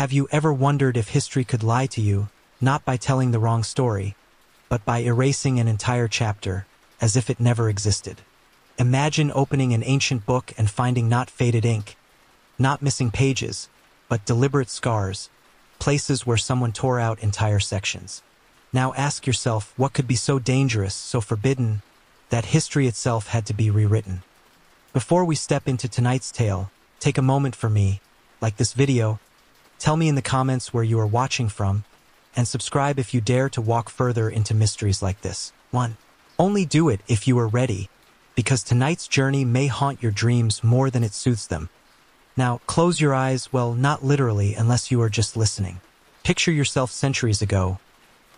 Have you ever wondered if history could lie to you, not by telling the wrong story, but by erasing an entire chapter, as if it never existed? Imagine opening an ancient book and finding not faded ink, not missing pages, but deliberate scars, places where someone tore out entire sections. Now ask yourself, what could be so dangerous, so forbidden, that history itself had to be rewritten? Before we step into tonight's tale, take a moment for me, like this video, tell me in the comments where you are watching from, and subscribe if you dare to walk further into mysteries like this. 1. Only do it if you are ready, because tonight's journey may haunt your dreams more than it soothes them. Now, close your eyes, well, not literally unless you are just listening. Picture yourself centuries ago,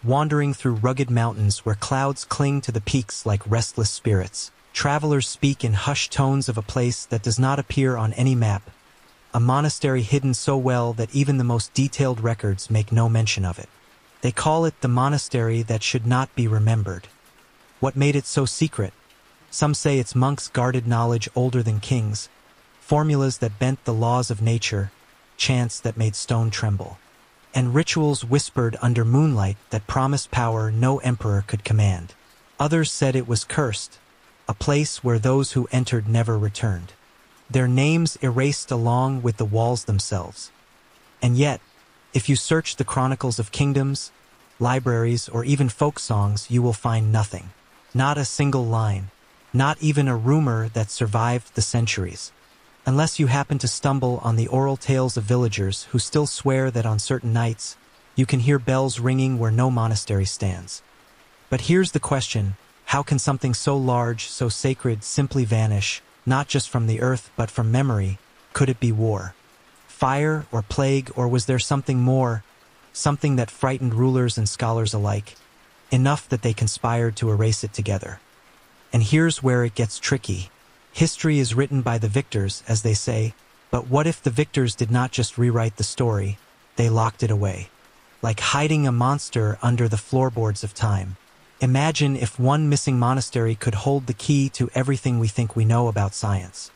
wandering through rugged mountains where clouds cling to the peaks like restless spirits. Travelers speak in hushed tones of a place that does not appear on any map, a monastery hidden so well that even the most detailed records make no mention of it. They call it the monastery that should not be remembered. What made it so secret? Some say its monks guarded knowledge older than kings, formulas that bent the laws of nature, chants that made stone tremble, and rituals whispered under moonlight that promised power no emperor could command. Others said it was cursed, a place where those who entered never returned, their names erased along with the walls themselves. And yet, if you search the chronicles of kingdoms, libraries, or even folk songs, you will find nothing. Not a single line, not even a rumor that survived the centuries. Unless you happen to stumble on the oral tales of villagers who still swear that on certain nights, you can hear bells ringing where no monastery stands. But here's the question, how can something so large, so sacred, simply vanish, not just from the earth but from memory? Could it be war? Fire or plague, or was there something more, something that frightened rulers and scholars alike, enough that they conspired to erase it together? And here's where it gets tricky. History is written by the victors, as they say, but what if the victors did not just rewrite the story, they locked it away? Like hiding a monster under the floorboards of time. Imagine if one missing monastery could hold the key to everything we think we know about science,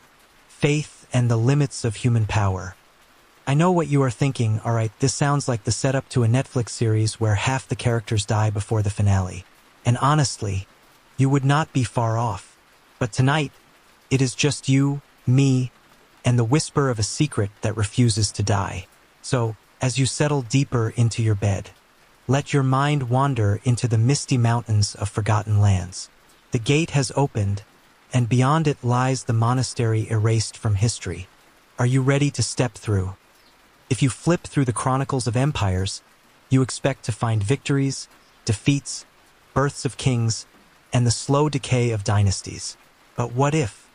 faith, and the limits of human power. I know what you are thinking, alright, this sounds like the setup to a Netflix series where half the characters die before the finale. And honestly, you would not be far off. But tonight, it is just you, me, and the whisper of a secret that refuses to die. So, as you settle deeper into your bed, let your mind wander into the misty mountains of forgotten lands. The gate has opened, and beyond it lies the monastery erased from history. Are you ready to step through? If you flip through the chronicles of empires, you expect to find victories, defeats, births of kings, and the slow decay of dynasties. But what if,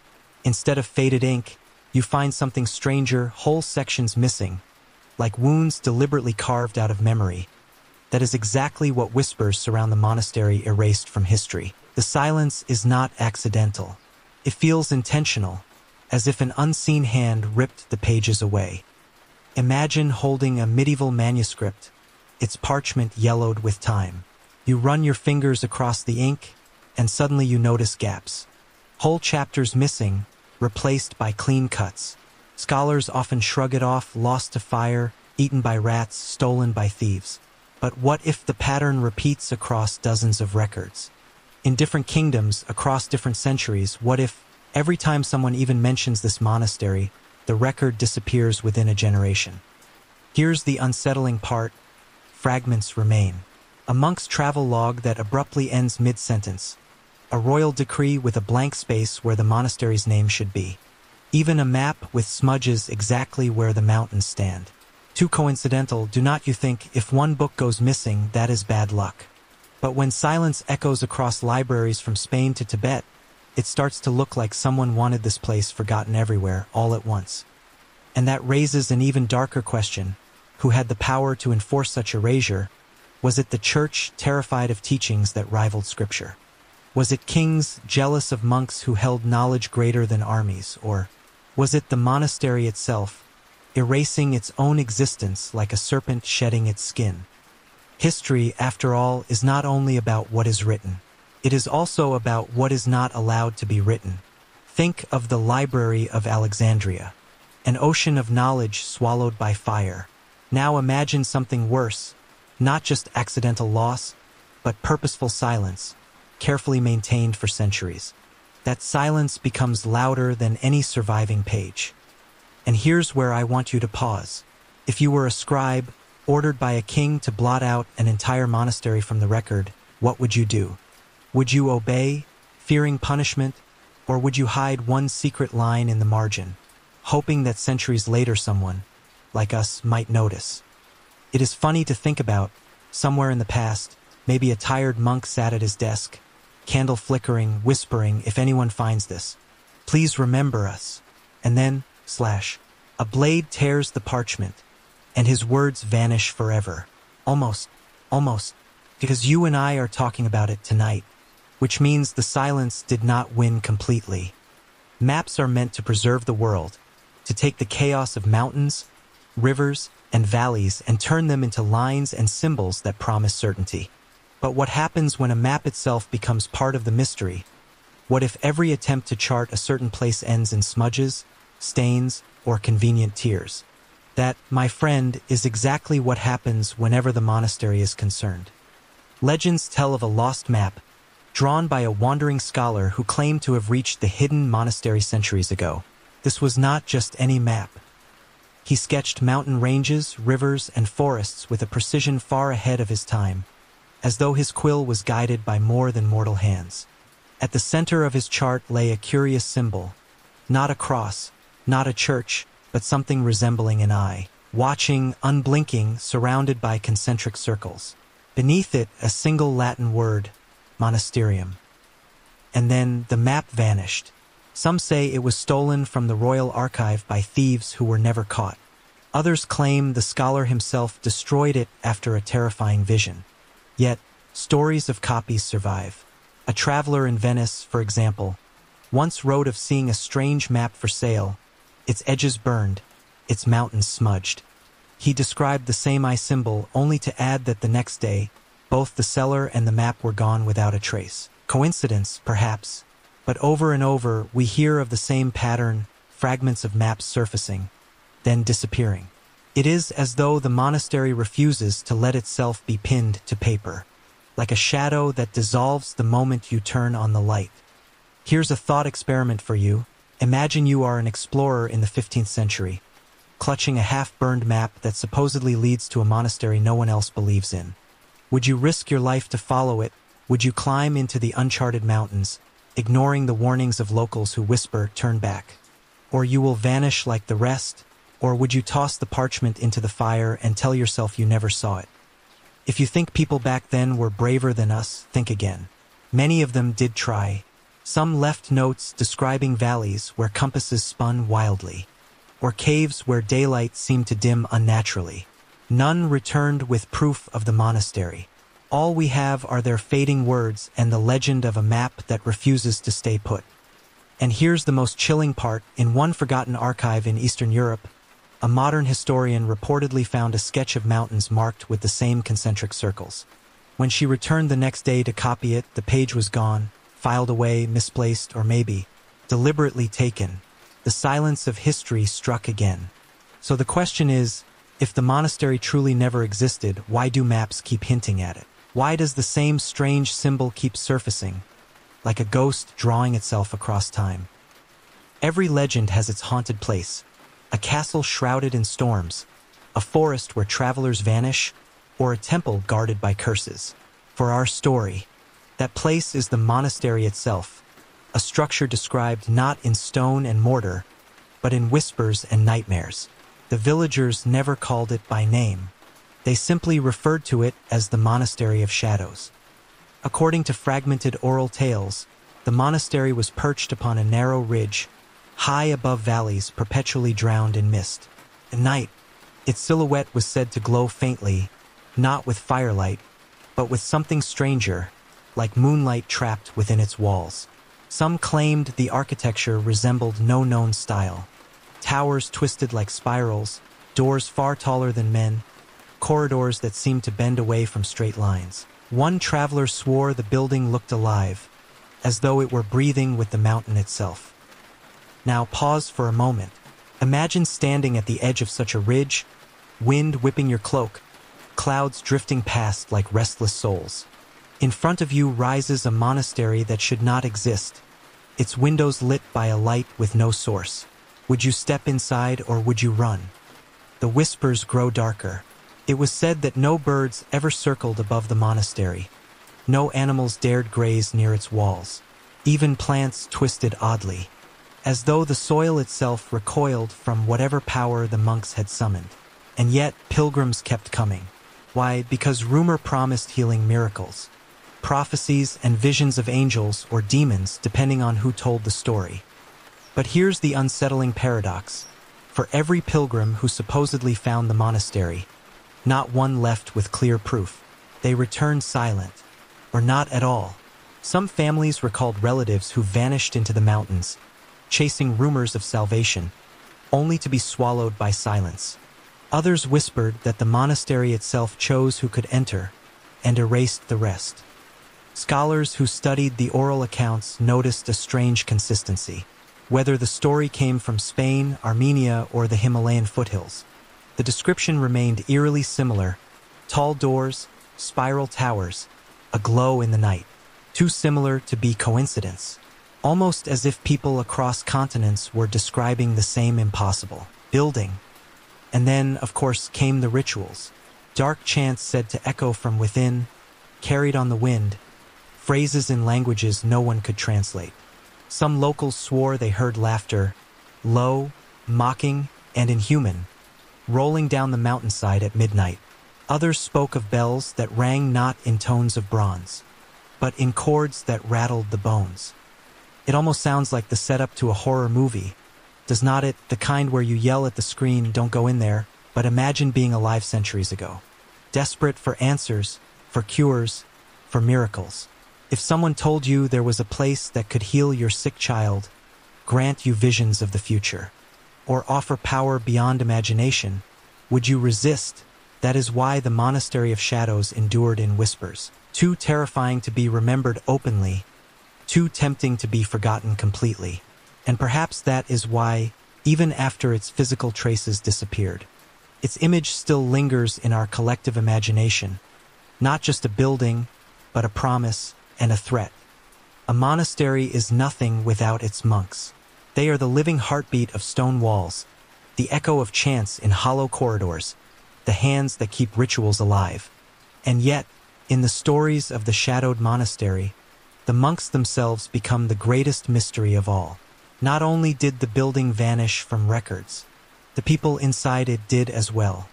instead of faded ink, you find something stranger, whole sections missing, like wounds deliberately carved out of memory? That is exactly what whispers surround the monastery erased from history. The silence is not accidental. It feels intentional, as if an unseen hand ripped the pages away. Imagine holding a medieval manuscript, its parchment yellowed with time. You run your fingers across the ink, and suddenly you notice gaps. Whole chapters missing, replaced by clean cuts. Scholars often shrug it off, lost to fire, eaten by rats, stolen by thieves. But what if the pattern repeats across dozens of records? In different kingdoms, across different centuries, what if, every time someone even mentions this monastery, the record disappears within a generation? Here's the unsettling part, fragments remain. A monk's travel log that abruptly ends mid-sentence. A royal decree with a blank space where the monastery's name should be. Even a map with smudges exactly where the mountains stand. Too coincidental, do not you think? If one book goes missing, that is bad luck. But when silence echoes across libraries from Spain to Tibet, it starts to look like someone wanted this place forgotten everywhere, all at once. And that raises an even darker question. Who had the power to enforce such erasure? Was it the church, terrified of teachings that rivaled scripture? Was it kings, jealous of monks who held knowledge greater than armies? Or was it the monastery itself, erasing its own existence like a serpent shedding its skin? History, after all, is not only about what is written. It is also about what is not allowed to be written. Think of the Library of Alexandria, an ocean of knowledge swallowed by fire. Now imagine something worse, not just accidental loss, but purposeful silence, carefully maintained for centuries. That silence becomes louder than any surviving page. And here's where I want you to pause. If you were a scribe, ordered by a king to blot out an entire monastery from the record, what would you do? Would you obey, fearing punishment, or would you hide one secret line in the margin, hoping that centuries later someone, like us, might notice? It is funny to think about, somewhere in the past, maybe a tired monk sat at his desk, candle flickering, whispering, "If anyone finds this, please remember us." And then, a blade tears the parchment, and his words vanish forever. Almost, because you and I are talking about it tonight, which means the silence did not win completely. Maps are meant to preserve the world, to take the chaos of mountains, rivers, and valleys and turn them into lines and symbols that promise certainty. But what happens when a map itself becomes part of the mystery? What if every attempt to chart a certain place ends in smudges, stains, or convenient tears? That, my friend, is exactly what happens whenever the monastery is concerned. Legends tell of a lost map, drawn by a wandering scholar who claimed to have reached the hidden monastery centuries ago. This was not just any map. He sketched mountain ranges, rivers, and forests with a precision far ahead of his time, as though his quill was guided by more than mortal hands. At the center of his chart lay a curious symbol, not a cross, not a church, but something resembling an eye, watching, unblinking, surrounded by concentric circles. Beneath it, a single Latin word, monasterium. And then the map vanished. Some say it was stolen from the royal archive by thieves who were never caught. Others claim the scholar himself destroyed it after a terrifying vision. Yet, stories of copies survive. A traveler in Venice, for example, once wrote of seeing a strange map for sale, its edges burned, its mountains smudged. He described the same eye symbol only to add that the next day, both the seller and the map were gone without a trace. Coincidence, perhaps, but over and over we hear of the same pattern, fragments of maps surfacing, then disappearing. It is as though the monastery refuses to let itself be pinned to paper, like a shadow that dissolves the moment you turn on the light. Here's a thought experiment for you. Imagine you are an explorer in the 15th century, clutching a half-burned map that supposedly leads to a monastery no one else believes in. Would you risk your life to follow it? Would you climb into the uncharted mountains, ignoring the warnings of locals who whisper, "Turn back"? Or you will vanish like the rest? Or would you toss the parchment into the fire and tell yourself you never saw it? If you think people back then were braver than us, think again. Many of them did try. Some left notes describing valleys where compasses spun wildly, or caves where daylight seemed to dim unnaturally. None returned with proof of the monastery. All we have are their fading words and the legend of a map that refuses to stay put. And here's the most chilling part. In one forgotten archive in Eastern Europe, a modern historian reportedly found a sketch of mountains marked with the same concentric circles. When she returned the next day to copy it, the page was gone, filed away, misplaced, or maybe deliberately taken. The silence of history struck again. So the question is, if the monastery truly never existed, why do maps keep hinting at it? Why does the same strange symbol keep surfacing, like a ghost drawing itself across time? Every legend has its haunted place, a castle shrouded in storms, a forest where travelers vanish, or a temple guarded by curses. For our story, that place is the monastery itself, a structure described not in stone and mortar, but in whispers and nightmares. The villagers never called it by name. They simply referred to it as the Monastery of Shadows. According to fragmented oral tales, the monastery was perched upon a narrow ridge, high above valleys perpetually drowned in mist. At night, its silhouette was said to glow faintly, not with firelight, but with something stranger, like moonlight trapped within its walls. Some claimed the architecture resembled no known style. Towers twisted like spirals, doors far taller than men, corridors that seemed to bend away from straight lines. One traveler swore the building looked alive, as though it were breathing with the mountain itself. Now pause for a moment. Imagine standing at the edge of such a ridge, wind whipping your cloak, clouds drifting past like restless souls. In front of you rises a monastery that should not exist, its windows lit by a light with no source. Would you step inside or would you run? The whispers grow darker. It was said that no birds ever circled above the monastery. No animals dared graze near its walls. Even plants twisted oddly, as though the soil itself recoiled from whatever power the monks had summoned. And yet, pilgrims kept coming. Why? Because rumor promised healing miracles, prophecies and visions of angels or demons depending on who told the story. But here's the unsettling paradox. For every pilgrim who supposedly found the monastery, not one left with clear proof. They returned silent, or not at all. Some families recalled relatives who vanished into the mountains, chasing rumors of salvation, only to be swallowed by silence. Others whispered that the monastery itself chose who could enter, and erased the rest. Scholars who studied the oral accounts noticed a strange consistency. Whether the story came from Spain, Armenia, or the Himalayan foothills, the description remained eerily similar: tall doors, spiral towers, a glow in the night. Too similar to be coincidence. Almost as if people across continents were describing the same impossible building. And then, of course, came the rituals. Dark chants said to echo from within, carried on the wind, phrases in languages no one could translate. Some locals swore they heard laughter, low, mocking, and inhuman, rolling down the mountainside at midnight. Others spoke of bells that rang not in tones of bronze, but in chords that rattled the bones. It almost sounds like the setup to a horror movie, does not it? The kind where you yell at the screen, "Don't go in there," but imagine being alive centuries ago. Desperate for answers, for cures, for miracles. If someone told you there was a place that could heal your sick child, grant you visions of the future, or offer power beyond imagination, would you resist? That is why the Monastery of Shadows endured in whispers. Too terrifying to be remembered openly, too tempting to be forgotten completely. And perhaps that is why, even after its physical traces disappeared, its image still lingers in our collective imagination. Not just a building, but a promise and a threat. A monastery is nothing without its monks. They are the living heartbeat of stone walls, the echo of chants in hollow corridors, the hands that keep rituals alive. And yet, in the stories of the shadowed monastery, the monks themselves become the greatest mystery of all. Not only did the building vanish from records, the people inside it did as well.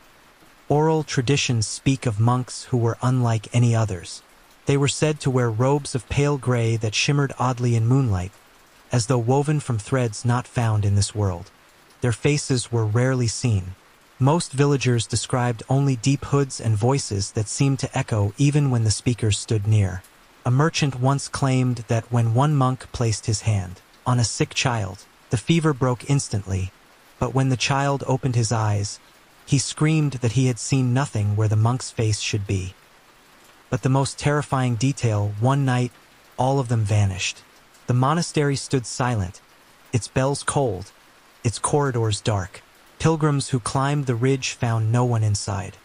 Oral traditions speak of monks who were unlike any others. They were said to wear robes of pale gray that shimmered oddly in moonlight, as though woven from threads not found in this world. Their faces were rarely seen. Most villagers described only deep hoods and voices that seemed to echo even when the speakers stood near. A merchant once claimed that when one monk placed his hand on a sick child, the fever broke instantly, but when the child opened his eyes, he screamed that he had seen nothing where the monk's face should be. But the most terrifying detail, one night, all of them vanished. The monastery stood silent, its bells cold, its corridors dark. Pilgrims who climbed the ridge found no one inside.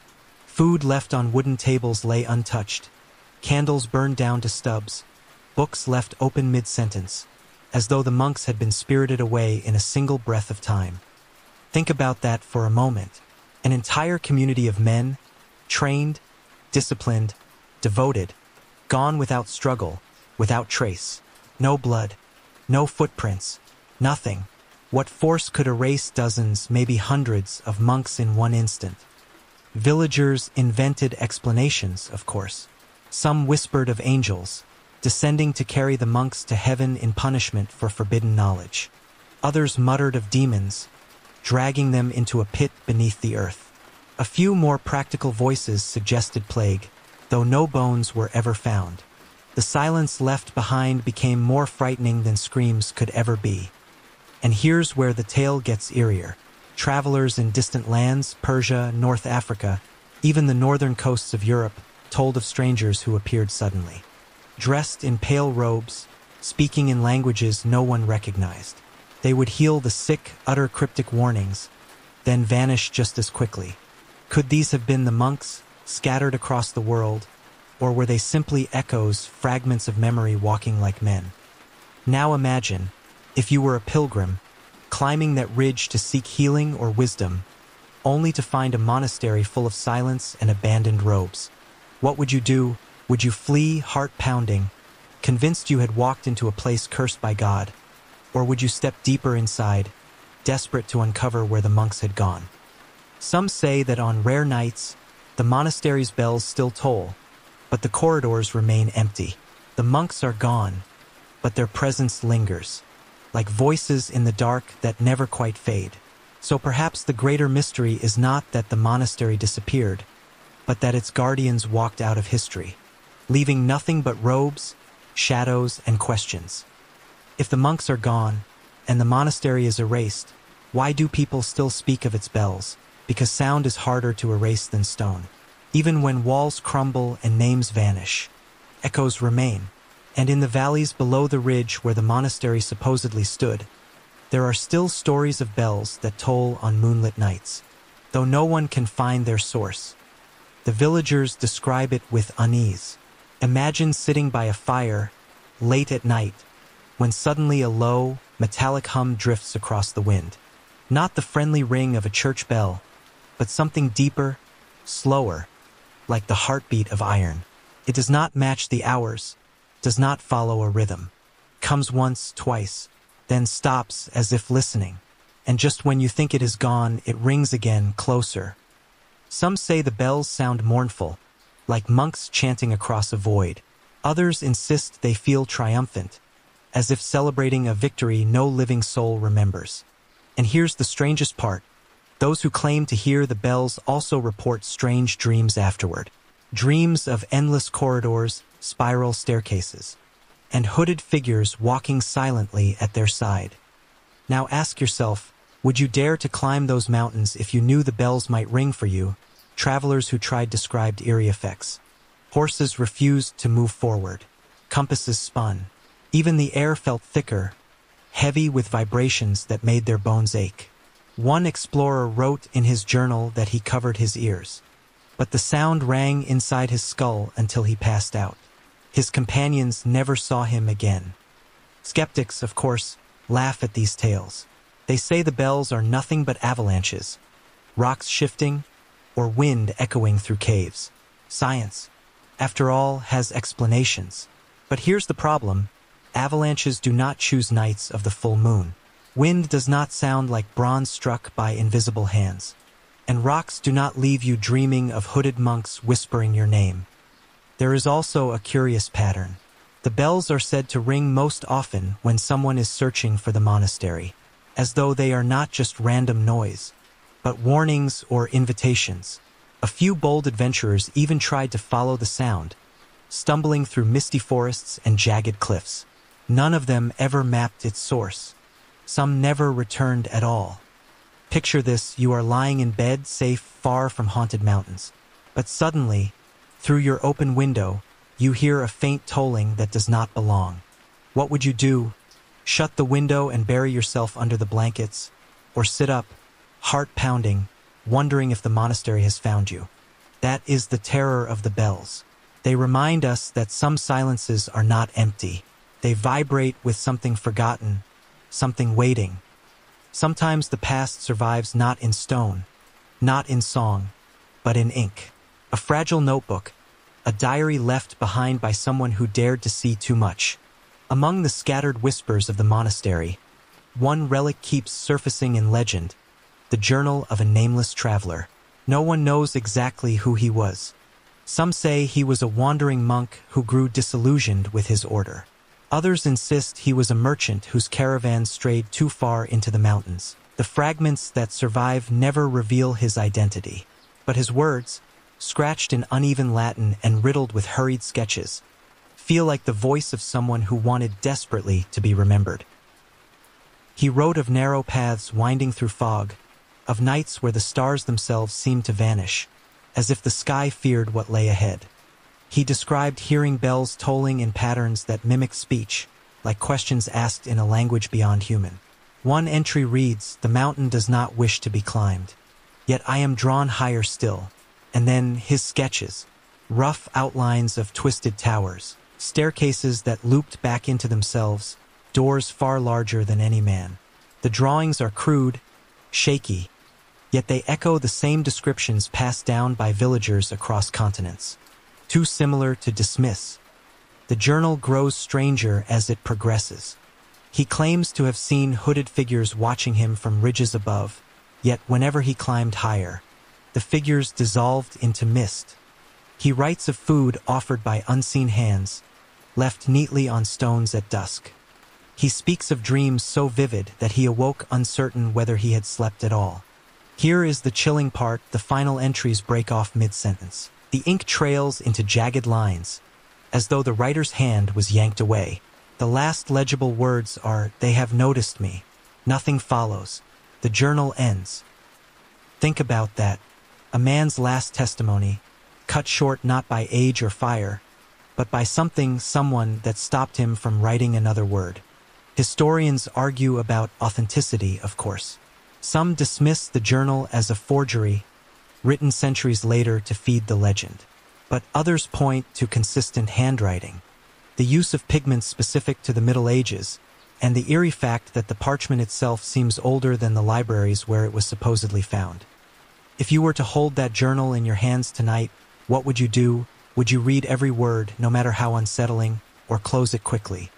Food left on wooden tables lay untouched, candles burned down to stubs, books left open mid-sentence, as though the monks had been spirited away in a single breath of time. Think about that for a moment. An entire community of men, trained, disciplined, devoted, gone without struggle, without trace. No blood, no footprints, nothing. What force could erase dozens, maybe hundreds, of monks in one instant? Villagers invented explanations, of course. Some whispered of angels, descending to carry the monks to heaven in punishment for forbidden knowledge. Others muttered of demons, dragging them into a pit beneath the earth. A few more practical voices suggested plague, though no bones were ever found. The silence left behind became more frightening than screams could ever be. And here's where the tale gets eerier. Travelers in distant lands, Persia, North Africa, even the northern coasts of Europe, told of strangers who appeared suddenly. Dressed in pale robes, speaking in languages no one recognized. They would heal the sick, utter cryptic warnings, then vanish just as quickly. Could these have been the monks, scattered across the world, or were they simply echoes, fragments of memory walking like men? Now imagine, if you were a pilgrim, climbing that ridge to seek healing or wisdom, only to find a monastery full of silence and abandoned robes. What would you do? Would you flee, heart pounding, convinced you had walked into a place cursed by God? Or would you step deeper inside, desperate to uncover where the monks had gone? Some say that on rare nights, the monastery's bells still toll, but the corridors remain empty. The monks are gone, but their presence lingers, like voices in the dark that never quite fade. So perhaps the greater mystery is not that the monastery disappeared, but that its guardians walked out of history, leaving nothing but robes, shadows, and questions. If the monks are gone, and the monastery is erased, why do people still speak of its bells? Because sound is harder to erase than stone. Even when walls crumble and names vanish, echoes remain. And in the valleys below the ridge where the monastery supposedly stood, there are still stories of bells that toll on moonlit nights, though no one can find their source. The villagers describe it with unease. Imagine sitting by a fire, late at night, when suddenly a low, metallic hum drifts across the wind. Not the friendly ring of a church bell, but something deeper, slower, like the heartbeat of iron. It does not match the hours, does not follow a rhythm. Comes once, twice, then stops as if listening. And just when you think it is gone, it rings again, closer. Some say the bells sound mournful, like monks chanting across a void. Others insist they feel triumphant, as if celebrating a victory no living soul remembers. And here's the strangest part. Those who claim to hear the bells also report strange dreams afterward. Dreams of endless corridors, spiral staircases, and hooded figures walking silently at their side. Now ask yourself, would you dare to climb those mountains if you knew the bells might ring for you? Travelers who tried described eerie effects. Horses refused to move forward. Compasses spun. Even the air felt thicker, heavy with vibrations that made their bones ache. One explorer wrote in his journal that he covered his ears, but the sound rang inside his skull until he passed out. His companions never saw him again. Skeptics, of course, laugh at these tales. They say the bells are nothing but avalanches, rocks shifting, or wind echoing through caves. Science, after all, has explanations. But here's the problem. Avalanches do not choose nights of the full moon. Wind does not sound like bronze struck by invisible hands. And rocks do not leave you dreaming of hooded monks whispering your name. There is also a curious pattern. The bells are said to ring most often when someone is searching for the monastery, as though they are not just random noise, but warnings or invitations. A few bold adventurers even tried to follow the sound, stumbling through misty forests and jagged cliffs. None of them ever mapped its source. Some never returned at all. Picture this: you are lying in bed, safe, far from haunted mountains. But suddenly, through your open window, you hear a faint tolling that does not belong. What would you do? Shut the window and bury yourself under the blankets? Or sit up, heart pounding, wondering if the monastery has found you? That is the terror of the bells. They remind us that some silences are not empty. They vibrate with something forgotten, something waiting. Sometimes the past survives not in stone, not in song, but in ink. A fragile notebook, a diary left behind by someone who dared to see too much. Among the scattered whispers of the monastery, one relic keeps surfacing in legend, the journal of a nameless traveler. No one knows exactly who he was. Some say he was a wandering monk who grew disillusioned with his order. Others insist he was a merchant whose caravan strayed too far into the mountains. The fragments that survive never reveal his identity, but his words, scratched in uneven Latin and riddled with hurried sketches, feel like the voice of someone who wanted desperately to be remembered. He wrote of narrow paths winding through fog, of nights where the stars themselves seemed to vanish, as if the sky feared what lay ahead. He described hearing bells tolling in patterns that mimic speech, like questions asked in a language beyond human. One entry reads, "The mountain does not wish to be climbed. Yet I am drawn higher still. And then his sketches, rough outlines of twisted towers, staircases that looped back into themselves, doors far larger than any man. The drawings are crude, shaky, yet they echo the same descriptions passed down by villagers across continents. Too similar to dismiss. The journal grows stranger as it progresses. He claims to have seen hooded figures watching him from ridges above, yet whenever he climbed higher, the figures dissolved into mist. He writes of food offered by unseen hands, left neatly on stones at dusk. He speaks of dreams so vivid that he awoke uncertain whether he had slept at all. Here is the chilling part: the final entries break off mid-sentence. The ink trails into jagged lines, as though the writer's hand was yanked away. The last legible words are, "They have noticed me." Nothing follows. The journal ends. Think about that. A man's last testimony, cut short not by age or fire, but by someone that stopped him from writing another word. Historians argue about authenticity, of course. Some dismiss the journal as a forgery, written centuries later to feed the legend. But others point to consistent handwriting, the use of pigments specific to the Middle Ages, and the eerie fact that the parchment itself seems older than the libraries where it was supposedly found. If you were to hold that journal in your hands tonight, what would you do? Would you read every word, no matter how unsettling, or close it quickly?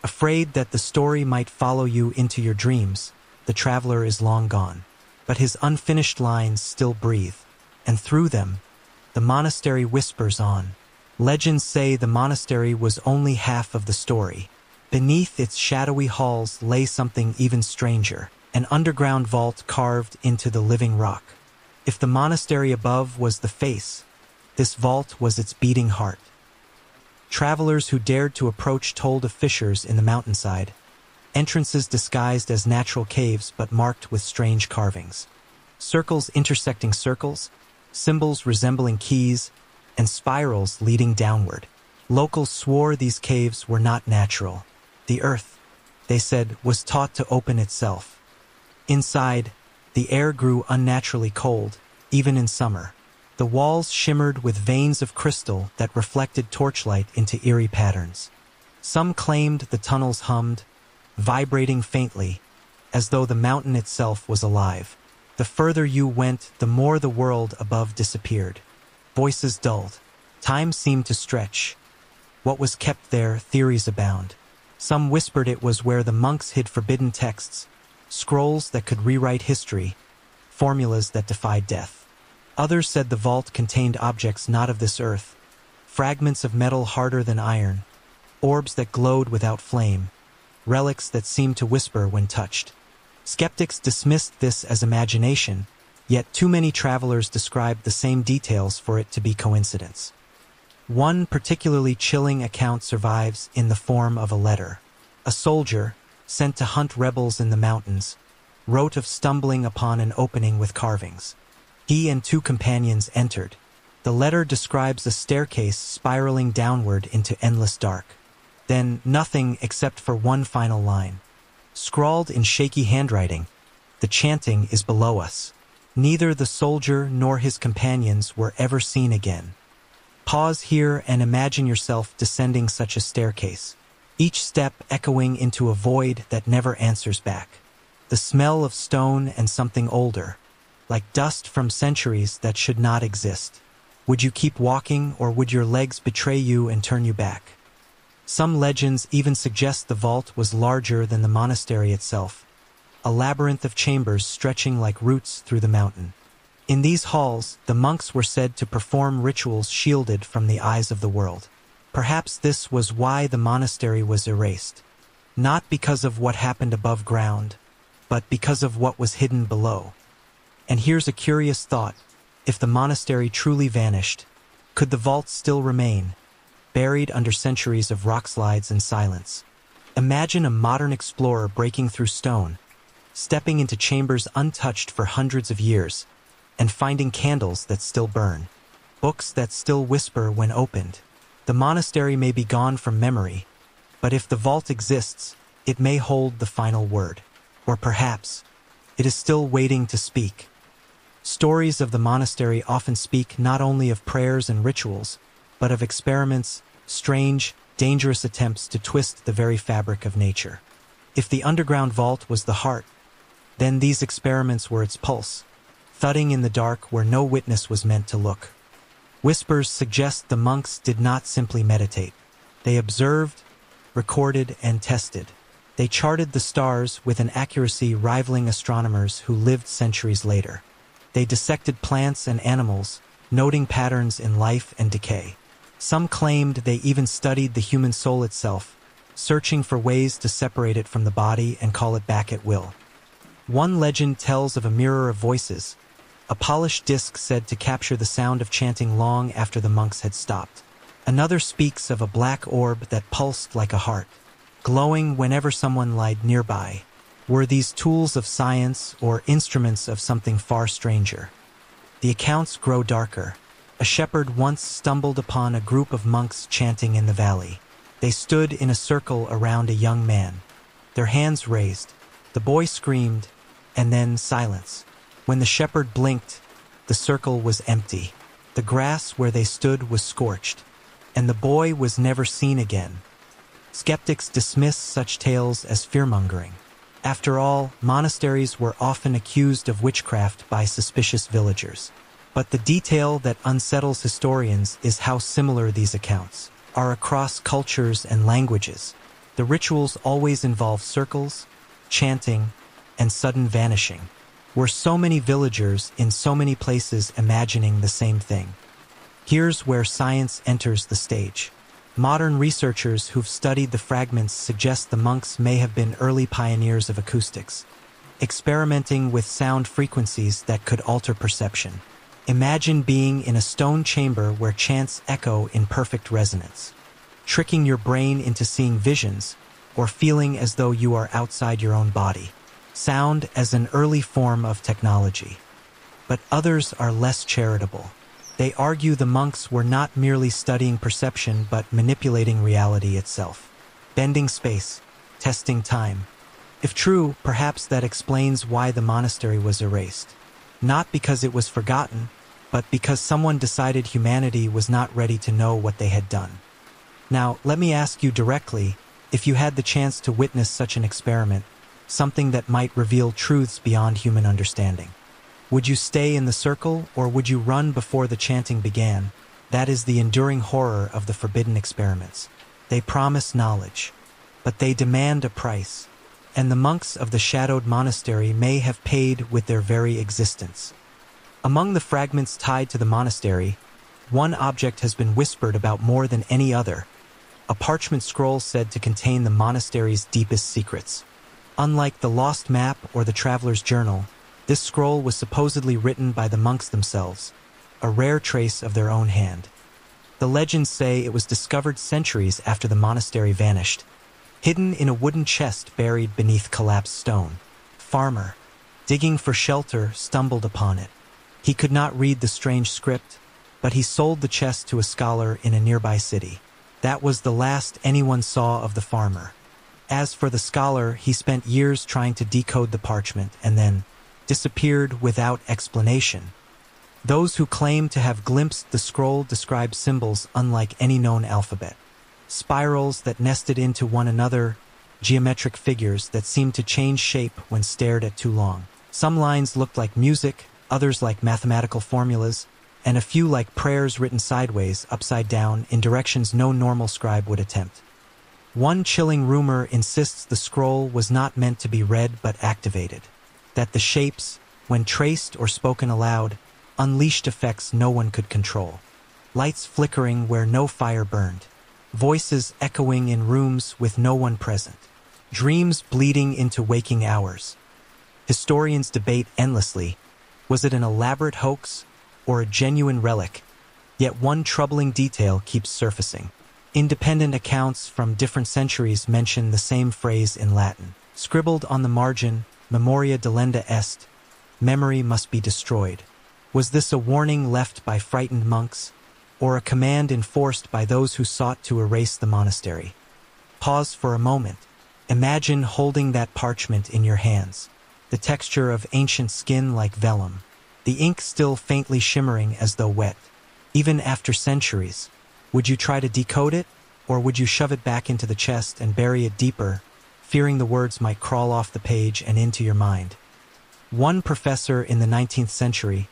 Afraid that the story might follow you into your dreams, the traveler is long gone. But his unfinished lines still breathe, and through them, the monastery whispers on. Legends say the monastery was only half of the story. Beneath its shadowy halls lay something even stranger, an underground vault carved into the living rock. If the monastery above was the face, this vault was its beating heart. Travelers who dared to approach told of fissures in the mountainside, entrances disguised as natural caves but marked with strange carvings, circles intersecting circles, symbols resembling keys, and spirals leading downward. Locals swore these caves were not natural. The earth, they said, was taught to open itself. Inside, the air grew unnaturally cold, even in summer. The walls shimmered with veins of crystal that reflected torchlight into eerie patterns. Some claimed the tunnels hummed, vibrating faintly, as though the mountain itself was alive. The further you went, the more the world above disappeared. Voices dulled. Time seemed to stretch. What was kept there, theories abound. Some whispered it was where the monks hid forbidden texts, scrolls that could rewrite history, formulas that defied death. Others said the vault contained objects not of this earth, fragments of metal harder than iron, orbs that glowed without flame, relics that seemed to whisper when touched. Skeptics dismissed this as imagination, yet too many travelers described the same details for it to be coincidence. One particularly chilling account survives in the form of a letter. A soldier, sent to hunt rebels in the mountains, wrote of stumbling upon an opening with carvings. He and two companions entered. The letter describes a staircase spiraling downward into endless dark. Then nothing except for one final line. Scrawled in shaky handwriting, "The chanting is below us." Neither the soldier nor his companions were ever seen again. Pause here and imagine yourself descending such a staircase, each step echoing into a void that never answers back. The smell of stone and something older, like dust from centuries that should not exist. Would you keep walking, or would your legs betray you and turn you back? Some legends even suggest the vault was larger than the monastery itself, a labyrinth of chambers stretching like roots through the mountain. In these halls, the monks were said to perform rituals shielded from the eyes of the world. Perhaps this was why the monastery was erased. Not because of what happened above ground, but because of what was hidden below. And here's a curious thought. If the monastery truly vanished, could the vault still remain, buried under centuries of rock slides and silence? Imagine a modern explorer breaking through stone, stepping into chambers untouched for hundreds of years, and finding candles that still burn, books that still whisper when opened. The monastery may be gone from memory, but if the vault exists, it may hold the final word. Or perhaps, it is still waiting to speak. Stories of the monastery often speak not only of prayers and rituals, but of experiments, strange, dangerous attempts to twist the very fabric of nature. If the underground vault was the heart, then these experiments were its pulse, thudding in the dark where no witness was meant to look. Whispers suggest the monks did not simply meditate. They observed, recorded, and tested. They charted the stars with an accuracy rivaling astronomers who lived centuries later. They dissected plants and animals, noting patterns in life and decay. Some claimed they even studied the human soul itself, searching for ways to separate it from the body and call it back at will. One legend tells of a mirror of voices, a polished disc said to capture the sound of chanting long after the monks had stopped. Another speaks of a black orb that pulsed like a heart, glowing whenever someone lied nearby. Were these tools of science or instruments of something far stranger? The accounts grow darker. A shepherd once stumbled upon a group of monks chanting in the valley. They stood in a circle around a young man, their hands raised. The boy screamed, and then silence. When the shepherd blinked, the circle was empty. The grass where they stood was scorched, and the boy was never seen again. Skeptics dismiss such tales as fearmongering. After all, monasteries were often accused of witchcraft by suspicious villagers. But the detail that unsettles historians is how similar these accounts are across cultures and languages. The rituals always involve circles, chanting, and sudden vanishing. Were so many villagers in so many places imagining the same thing? Here's where science enters the stage. Modern researchers who've studied the fragments suggest the monks may have been early pioneers of acoustics, experimenting with sound frequencies that could alter perception. Imagine being in a stone chamber where chants echo in perfect resonance, tricking your brain into seeing visions or feeling as though you are outside your own body. Sound as an early form of technology. But others are less charitable. They argue the monks were not merely studying perception but manipulating reality itself, bending space, testing time. If true, perhaps that explains why the monastery was erased. Not because it was forgotten, but because someone decided humanity was not ready to know what they had done. Now, let me ask you directly, if you had the chance to witness such an experiment, something that might reveal truths beyond human understanding, would you stay in the circle or would you run before the chanting began? That is the enduring horror of the forbidden experiments. They promise knowledge, but they demand a price, and the monks of the shadowed monastery may have paid with their very existence. Among the fragments tied to the monastery, one object has been whispered about more than any other, a parchment scroll said to contain the monastery's deepest secrets. Unlike the lost map or the traveler's journal, this scroll was supposedly written by the monks themselves, a rare trace of their own hand. The legends say it was discovered centuries after the monastery vanished, hidden in a wooden chest buried beneath collapsed stone. Farmer, digging for shelter, stumbled upon it. He could not read the strange script, but he sold the chest to a scholar in a nearby city. That was the last anyone saw of the farmer. As for the scholar, he spent years trying to decode the parchment and then disappeared without explanation. Those who claim to have glimpsed the scroll describe symbols unlike any known alphabet. Spirals that nested into one another, geometric figures that seemed to change shape when stared at too long. Some lines looked like music, others like mathematical formulas, and a few like prayers written sideways, upside down, in directions no normal scribe would attempt. One chilling rumor insists the scroll was not meant to be read but activated, that the shapes, when traced or spoken aloud, unleashed effects no one could control. Lights flickering where no fire burned, voices echoing in rooms with no one present, dreams bleeding into waking hours. Historians debate endlessly, was it an elaborate hoax or a genuine relic? Yet one troubling detail keeps surfacing. Independent accounts from different centuries mention the same phrase in Latin. Scribbled on the margin, memoria delenda est, memory must be destroyed. Was this a warning left by frightened monks, or a command enforced by those who sought to erase the monastery? Pause for a moment. Imagine holding that parchment in your hands, the texture of ancient skin like vellum, the ink still faintly shimmering as though wet. Even after centuries, would you try to decode it, or would you shove it back into the chest and bury it deeper, fearing the words might crawl off the page and into your mind? One professor in the 19th century,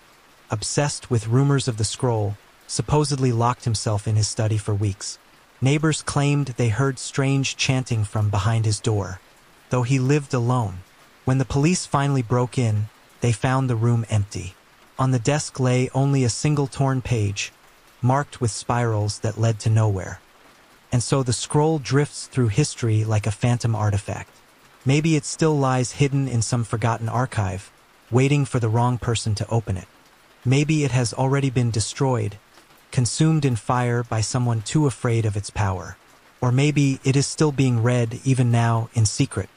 obsessed with rumors of the scroll, supposedly locked himself in his study for weeks. Neighbors claimed they heard strange chanting from behind his door, though he lived alone. When the police finally broke in, they found the room empty. On the desk lay only a single torn page, marked with spirals that led to nowhere. And so the scroll drifts through history like a phantom artifact. Maybe it still lies hidden in some forgotten archive, waiting for the wrong person to open it. Maybe it has already been destroyed, consumed in fire by someone too afraid of its power. Or maybe it is still being read even now in secret,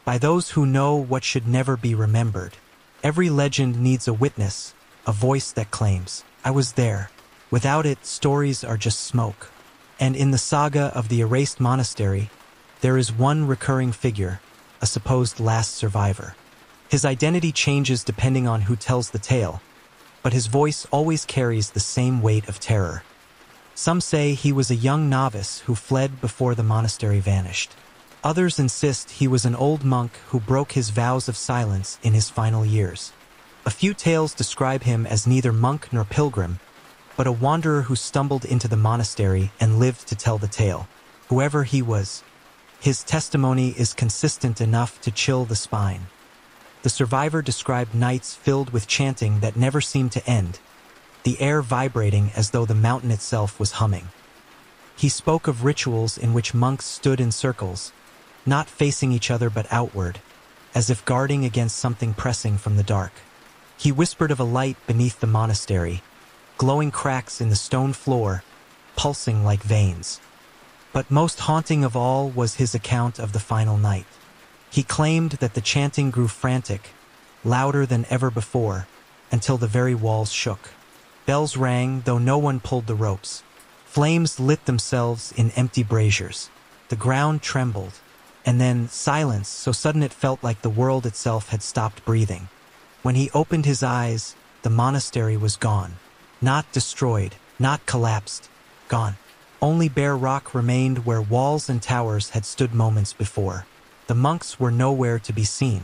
by those who know what should never be remembered. Every legend needs a witness, a voice that claims, "I was there." Without it, stories are just smoke. And in the saga of the Erased Monastery, there is one recurring figure, a supposed last survivor. His identity changes depending on who tells the tale, but his voice always carries the same weight of terror. Some say he was a young novice who fled before the monastery vanished. Others insist he was an old monk who broke his vows of silence in his final years. A few tales describe him as neither monk nor pilgrim, but a wanderer who stumbled into the monastery and lived to tell the tale. Whoever he was, his testimony is consistent enough to chill the spine. The survivor described nights filled with chanting that never seemed to end, the air vibrating as though the mountain itself was humming. He spoke of rituals in which monks stood in circles, not facing each other but outward, as if guarding against something pressing from the dark. He whispered of a light beneath the monastery, glowing cracks in the stone floor, pulsing like veins. But most haunting of all was his account of the final night. He claimed that the chanting grew frantic, louder than ever before, until the very walls shook. Bells rang, though no one pulled the ropes. Flames lit themselves in empty braziers. The ground trembled, and then silence so sudden it felt like the world itself had stopped breathing. When he opened his eyes, the monastery was gone. Not destroyed, not collapsed, gone. Only bare rock remained where walls and towers had stood moments before. The monks were nowhere to be seen.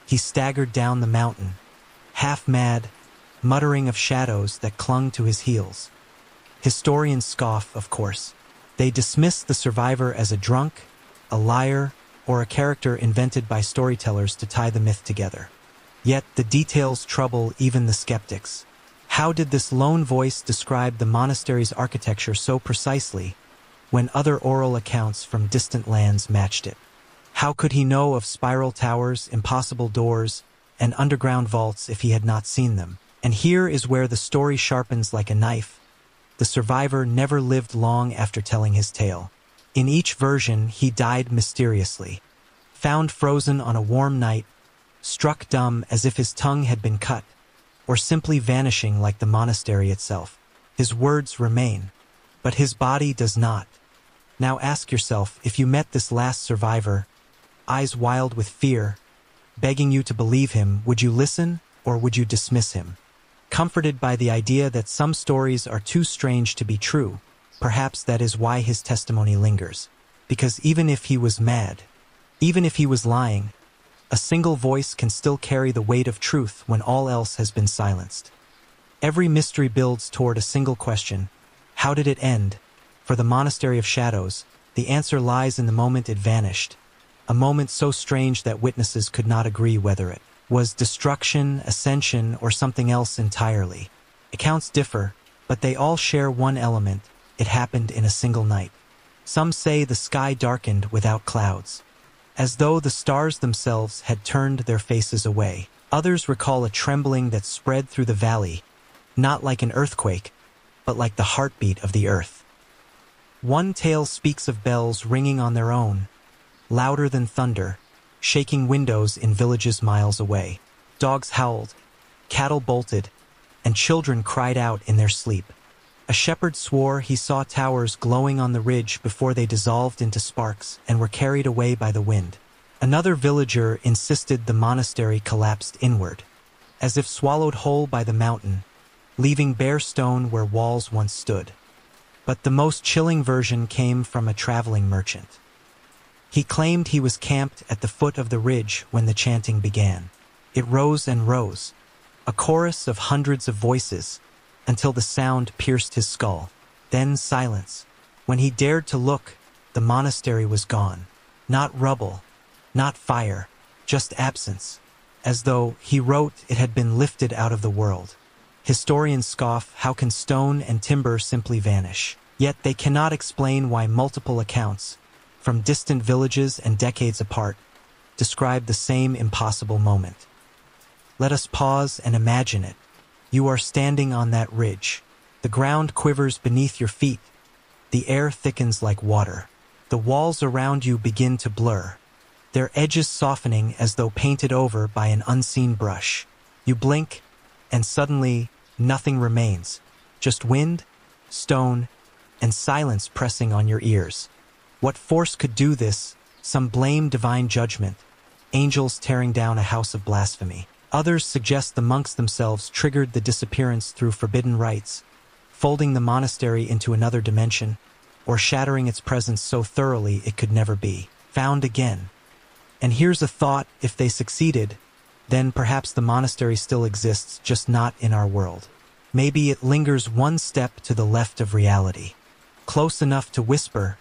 He staggered down the mountain, half mad, muttering of shadows that clung to his heels. Historians scoff, of course. They dismiss the survivor as a drunk, a liar, or a character invented by storytellers to tie the myth together. Yet the details trouble even the skeptics. How did this lone voice describe the monastery's architecture so precisely, when other oral accounts from distant lands matched it? How could he know of spiral towers, impossible doors, and underground vaults if he had not seen them? And here is where the story sharpens like a knife. The survivor never lived long after telling his tale. In each version, he died mysteriously, found frozen on a warm night, struck dumb as if his tongue had been cut, or simply vanishing like the monastery itself. His words remain, but his body does not. Now ask yourself, if you met this last survivor, eyes wild with fear, begging you to believe him, would you listen or would you dismiss him? Comforted by the idea that some stories are too strange to be true, perhaps that is why his testimony lingers. Because even if he was mad, even if he was lying, a single voice can still carry the weight of truth when all else has been silenced. Every mystery builds toward a single question: how did it end? For the Monastery of Shadows, the answer lies in the moment it vanished, a moment so strange that witnesses could not agree whether it was destruction, ascension, or something else entirely. Accounts differ, but they all share one element: it happened in a single night. Some say the sky darkened without clouds, as though the stars themselves had turned their faces away. Others recall a trembling that spread through the valley, not like an earthquake, but like the heartbeat of the earth. One tale speaks of bells ringing on their own, louder than thunder, shaking windows in villages miles away. Dogs howled, cattle bolted, and children cried out in their sleep. A shepherd swore he saw towers glowing on the ridge before they dissolved into sparks and were carried away by the wind. Another villager insisted the monastery collapsed inward, as if swallowed whole by the mountain, leaving bare stone where walls once stood. But the most chilling version came from a traveling merchant. He claimed he was camped at the foot of the ridge when the chanting began. It rose and rose, a chorus of hundreds of voices, until the sound pierced his skull. Then silence. When he dared to look, the monastery was gone. Not rubble, not fire, just absence, as though, he wrote, it had been lifted out of the world. Historians scoff, how can stone and timber simply vanish? Yet they cannot explain why multiple accounts, from distant villages and decades apart, describe the same impossible moment. Let us pause and imagine it. You are standing on that ridge. The ground quivers beneath your feet. The air thickens like water. The walls around you begin to blur, their edges softening as though painted over by an unseen brush. You blink, and suddenly, nothing remains. Just wind, stone, and silence pressing on your ears. What force could do this? Some blame divine judgment, angels tearing down a house of blasphemy. Others suggest the monks themselves triggered the disappearance through forbidden rites, folding the monastery into another dimension, or shattering its presence so thoroughly it could never be found again. And here's a thought, if they succeeded, then perhaps the monastery still exists, just not in our world. Maybe it lingers one step to the left of reality, close enough to whisper,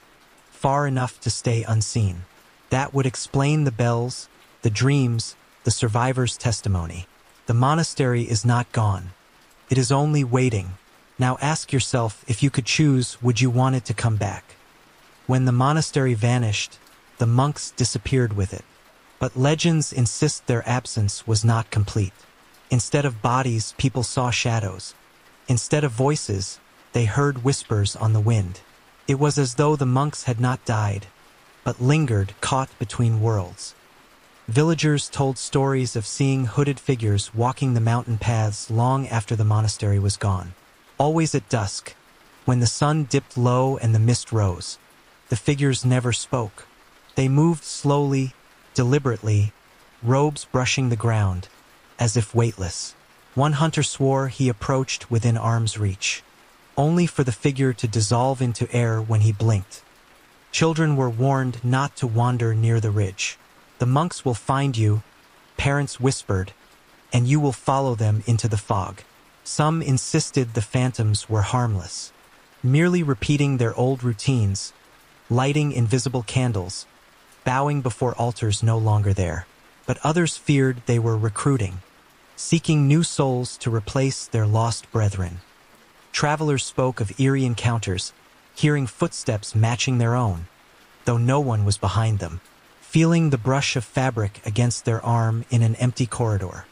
far enough to stay unseen. That would explain the bells, the dreams, the survivor's testimony. The monastery is not gone. It is only waiting. Now ask yourself, if you could choose, would you want it to come back? When the monastery vanished, the monks disappeared with it. But legends insist their absence was not complete. Instead of bodies, people saw shadows. Instead of voices, they heard whispers on the wind. It was as though the monks had not died, but lingered, caught between worlds. Villagers told stories of seeing hooded figures walking the mountain paths long after the monastery was gone. Always at dusk, when the sun dipped low and the mist rose, the figures never spoke. They moved slowly, deliberately, robes brushing the ground, as if weightless. One hunter swore he approached within arm's reach, only for the figure to dissolve into air when he blinked. Children were warned not to wander near the ridge. The monks will find you, parents whispered, and you will follow them into the fog. Some insisted the phantoms were harmless, merely repeating their old routines, lighting invisible candles, bowing before altars no longer there. But others feared they were recruiting, seeking new souls to replace their lost brethren. Travelers spoke of eerie encounters, hearing footsteps matching their own, though no one was behind them, feeling the brush of fabric against their arm in an empty corridor,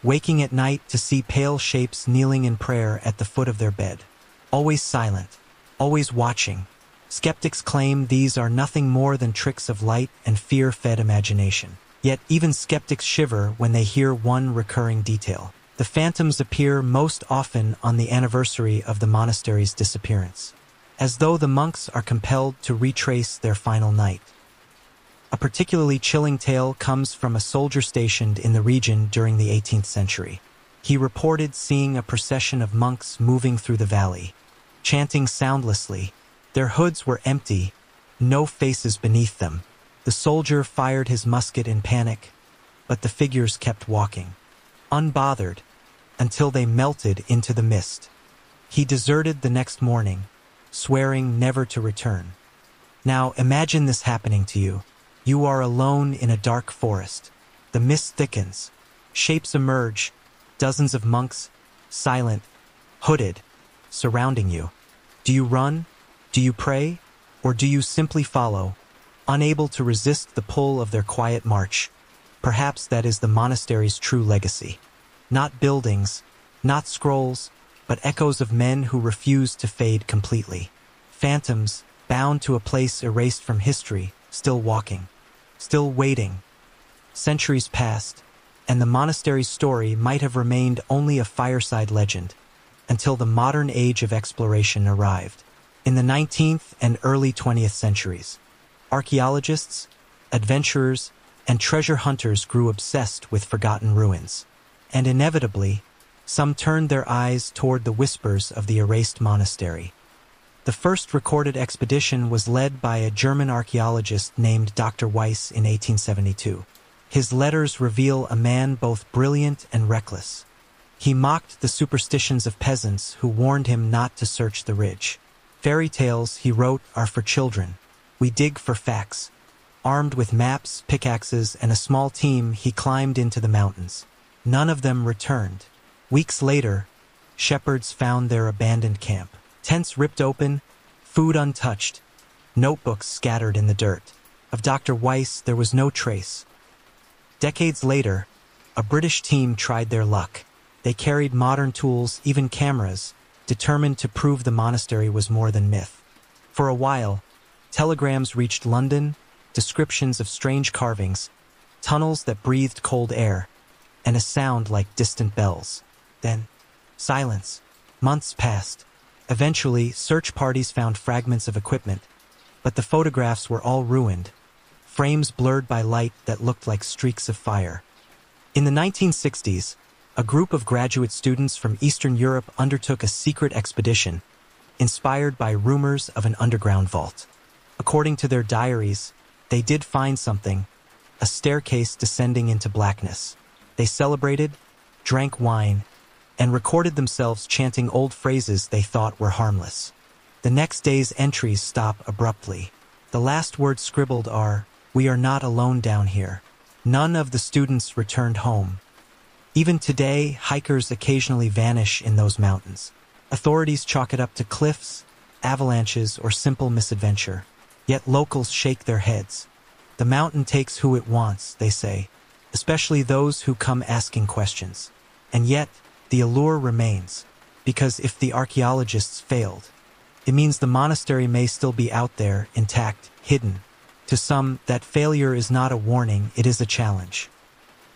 waking at night to see pale shapes kneeling in prayer at the foot of their bed. Always silent, always watching. Skeptics claim these are nothing more than tricks of light and fear-fed imagination. Yet even skeptics shiver when they hear one recurring detail. The phantoms appear most often on the anniversary of the monastery's disappearance, as though the monks are compelled to retrace their final night. A particularly chilling tale comes from a soldier stationed in the region during the 18th century. He reported seeing a procession of monks moving through the valley, chanting soundlessly. Their hoods were empty, no faces beneath them. The soldier fired his musket in panic, but the figures kept walking, unbothered, until they melted into the mist. He deserted the next morning, swearing never to return. Now imagine this happening to you. You are alone in a dark forest. The mist thickens. Shapes emerge. Dozens of monks, silent, hooded, surrounding you. Do you run? Do you pray? Or do you simply follow, unable to resist the pull of their quiet march? Perhaps that is the monastery's true legacy. Not buildings, not scrolls, but echoes of men who refuse to fade completely. Phantoms, bound to a place erased from history, still walking, still waiting. Centuries passed, and the monastery's story might have remained only a fireside legend, until the modern age of exploration arrived. In the 19th and early 20th centuries, archaeologists, adventurers, and treasure hunters grew obsessed with forgotten ruins. And inevitably, some turned their eyes toward the whispers of the erased monastery. The first recorded expedition was led by a German archaeologist named Dr. Weiss in 1872. His letters reveal a man both brilliant and reckless. He mocked the superstitions of peasants who warned him not to search the ridge. Fairy tales, he wrote, are for children. We dig for facts. Armed with maps, pickaxes, and a small team, he climbed into the mountains. None of them returned. Weeks later, shepherds found their abandoned camp. Tents ripped open, food untouched, notebooks scattered in the dirt. Of Dr. Weiss, there was no trace. Decades later, a British team tried their luck. They carried modern tools, even cameras, determined to prove the monastery was more than myth. For a while, telegrams reached London, descriptions of strange carvings, tunnels that breathed cold air, and a sound like distant bells. Then, silence. Months passed. Eventually, search parties found fragments of equipment, but the photographs were all ruined, frames blurred by light that looked like streaks of fire. In the 1960s, a group of graduate students from Eastern Europe undertook a secret expedition, inspired by rumors of an underground vault. According to their diaries, they did find something, a staircase descending into blackness. They celebrated, drank wine, and recorded themselves chanting old phrases they thought were harmless. The next day's entries stop abruptly. The last words scribbled are, "We are not alone down here." None of the students returned home. Even today, hikers occasionally vanish in those mountains. Authorities chalk it up to cliffs, avalanches, or simple misadventure. Yet locals shake their heads. The mountain takes who it wants, they say, especially those who come asking questions. And yet, the allure remains, because if the archaeologists failed, it means the monastery may still be out there, intact, hidden. To some, that failure is not a warning, it is a challenge.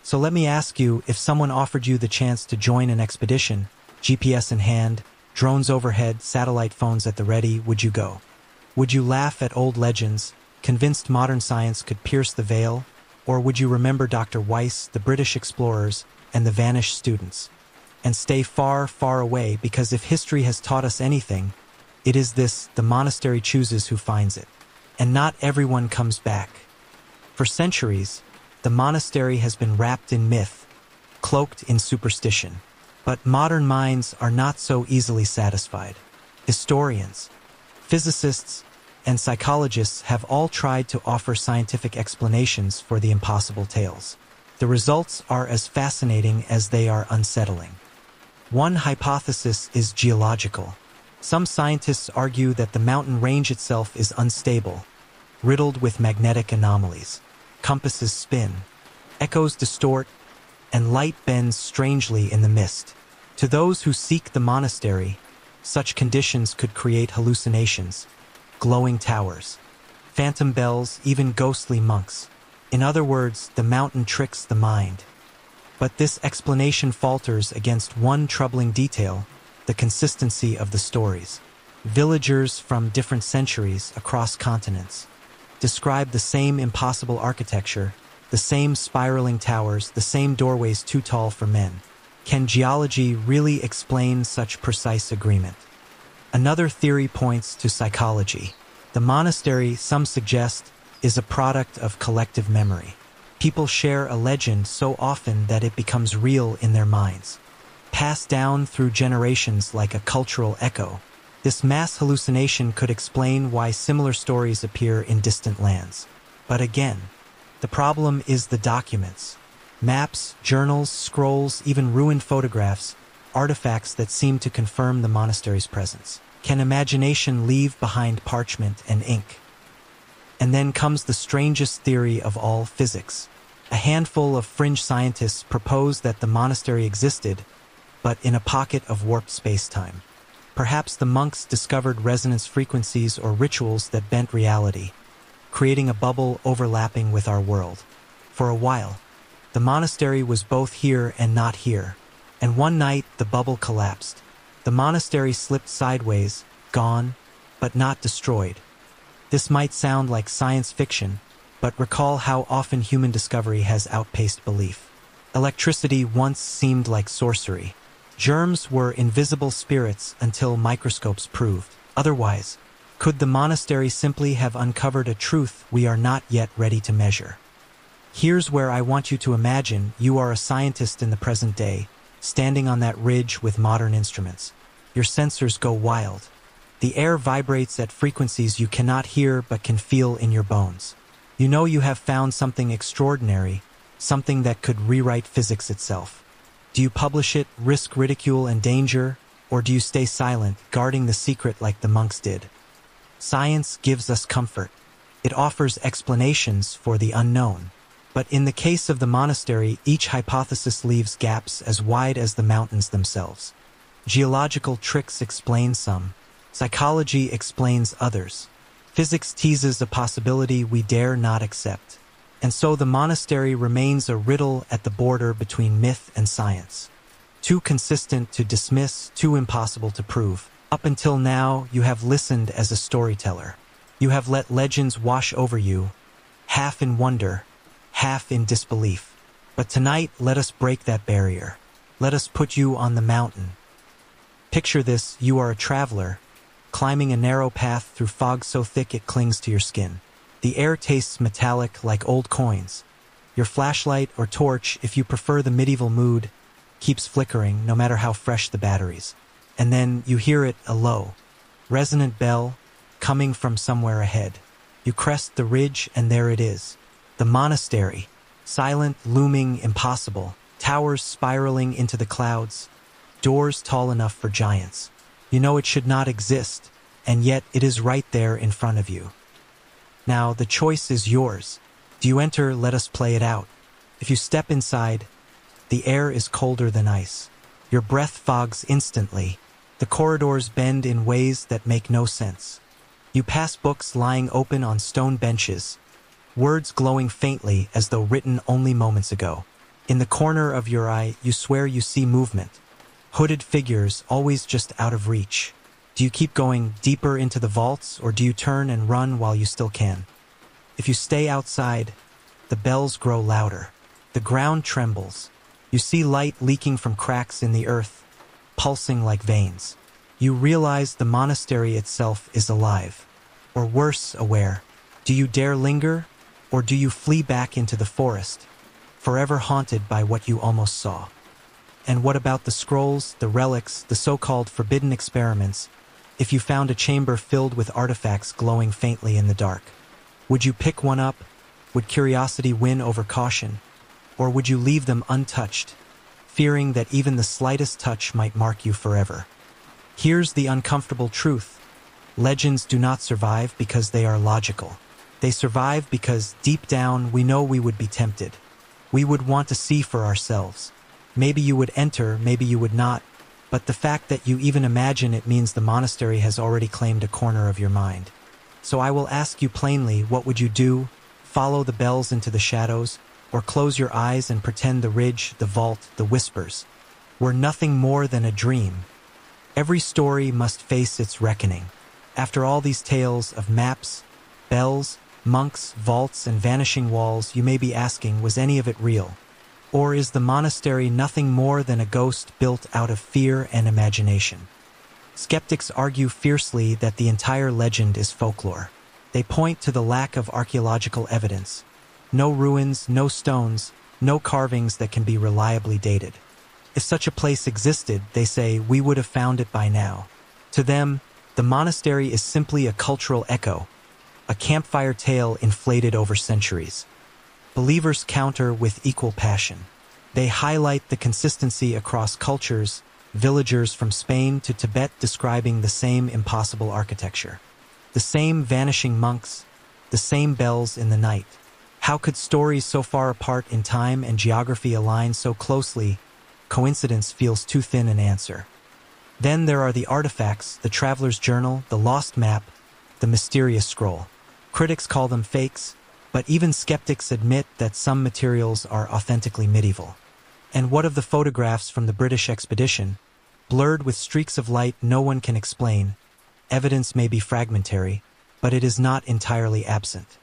So let me ask you, if someone offered you the chance to join an expedition, GPS in hand, drones overhead, satellite phones at the ready, would you go? Would you laugh at old legends, convinced modern science could pierce the veil? Or would you remember Dr. Weiss, the British explorers, and the vanished students, and stay far, far away, because if history has taught us anything, it is this: the monastery chooses who finds it. And not everyone comes back. For centuries, the monastery has been wrapped in myth, cloaked in superstition. But modern minds are not so easily satisfied. Historians, physicists, and psychologists have all tried to offer scientific explanations for the impossible tales. The results are as fascinating as they are unsettling. One hypothesis is geological. Some scientists argue that the mountain range itself is unstable, riddled with magnetic anomalies. Compasses spin, echoes distort, and light bends strangely in the mist. To those who seek the monastery, such conditions could create hallucinations, glowing towers, phantom bells, even ghostly monks. In other words, the mountain tricks the mind. But this explanation falters against one troubling detail: the consistency of the stories. Villagers from different centuries across continents describe the same impossible architecture, the same spiraling towers, the same doorways too tall for men. Can geology really explain such precise agreement? Another theory points to psychology. The monastery, some suggest, is a product of collective memory. People share a legend so often that it becomes real in their minds, passed down through generations like a cultural echo. This mass hallucination could explain why similar stories appear in distant lands. But again, the problem is the documents. Maps, journals, scrolls, even ruined photographs, artifacts that seem to confirm the monastery's presence. Can imagination leave behind parchment and ink? And then comes the strangest theory of all: physics. A handful of fringe scientists propose that the monastery existed, but in a pocket of warped space-time. Perhaps the monks discovered resonance frequencies or rituals that bent reality, creating a bubble overlapping with our world. For a while, the monastery was both here and not here, and one night the bubble collapsed. The monastery slipped sideways, gone, but not destroyed. This might sound like science fiction, but recall how often human discovery has outpaced belief. Electricity once seemed like sorcery. Germs were invisible spirits until microscopes proved otherwise. Could the monastery simply have uncovered a truth we are not yet ready to measure? Here's where I want you to imagine you are a scientist in the present day, standing on that ridge with modern instruments. Your sensors go wild. The air vibrates at frequencies you cannot hear but can feel in your bones. You know you have found something extraordinary, something that could rewrite physics itself. Do you publish it, risk ridicule and danger, or do you stay silent, guarding the secret like the monks did? Science gives us comfort. It offers explanations for the unknown. But in the case of the monastery, each hypothesis leaves gaps as wide as the mountains themselves. Geological tricks explain some. Psychology explains others. Physics teases a possibility we dare not accept. And so the monastery remains a riddle at the border between myth and science. Too consistent to dismiss, too impossible to prove. Up until now, you have listened as a storyteller. You have let legends wash over you, half in wonder, half in disbelief. But tonight, let us break that barrier. Let us put you on the mountain. Picture this: you are a traveler, climbing a narrow path through fog so thick it clings to your skin. The air tastes metallic like old coins. Your flashlight or torch, if you prefer the medieval mood, keeps flickering no matter how fresh the batteries. And then you hear it, a low, resonant bell, coming from somewhere ahead. You crest the ridge and there it is. The monastery, silent, looming, impossible, towers spiraling into the clouds, doors tall enough for giants. You know it should not exist, and yet it is right there in front of you. Now, the choice is yours. Do you enter? Let us play it out. If you step inside, the air is colder than ice. Your breath fogs instantly. The corridors bend in ways that make no sense. You pass books lying open on stone benches, words glowing faintly as though written only moments ago. In the corner of your eye, you swear you see movement. Hooded figures, always just out of reach. Do you keep going deeper into the vaults, or do you turn and run while you still can? If you stay outside, the bells grow louder. The ground trembles. You see light leaking from cracks in the earth, pulsing like veins. You realize the monastery itself is alive, or worse, aware. Do you dare linger, or do you flee back into the forest, forever haunted by what you almost saw? And what about the scrolls, the relics, the so-called forbidden experiments? If you found a chamber filled with artifacts glowing faintly in the dark, would you pick one up? Would curiosity win over caution? Or would you leave them untouched, fearing that even the slightest touch might mark you forever? Here's the uncomfortable truth. Legends do not survive because they are logical. They survive because, deep down, we know we would be tempted. We would want to see for ourselves. Maybe you would enter, maybe you would not, but the fact that you even imagine it means the monastery has already claimed a corner of your mind. So I will ask you plainly, what would you do? Follow the bells into the shadows, or close your eyes and pretend the ridge, the vault, the whispers were nothing more than a dream? Every story must face its reckoning. After all these tales of maps, bells, monks, vaults, and vanishing walls, you may be asking, was any of it real? Or is the monastery nothing more than a ghost built out of fear and imagination? Skeptics argue fiercely that the entire legend is folklore. They point to the lack of archaeological evidence. No ruins, no stones, no carvings that can be reliably dated. If such a place existed, they say, we would have found it by now. To them, the monastery is simply a cultural echo, a campfire tale inflated over centuries. Believers counter with equal passion. They highlight the consistency across cultures, villagers from Spain to Tibet describing the same impossible architecture. The same vanishing monks, the same bells in the night. How could stories so far apart in time and geography align so closely? Coincidence feels too thin an answer. Then there are the artifacts, the traveler's journal, the lost map, the mysterious scroll. Critics call them fakes, but even skeptics admit that some materials are authentically medieval. And what of the photographs from the British expedition? Blurred with streaks of light no one can explain. Evidence may be fragmentary, but it is not entirely absent.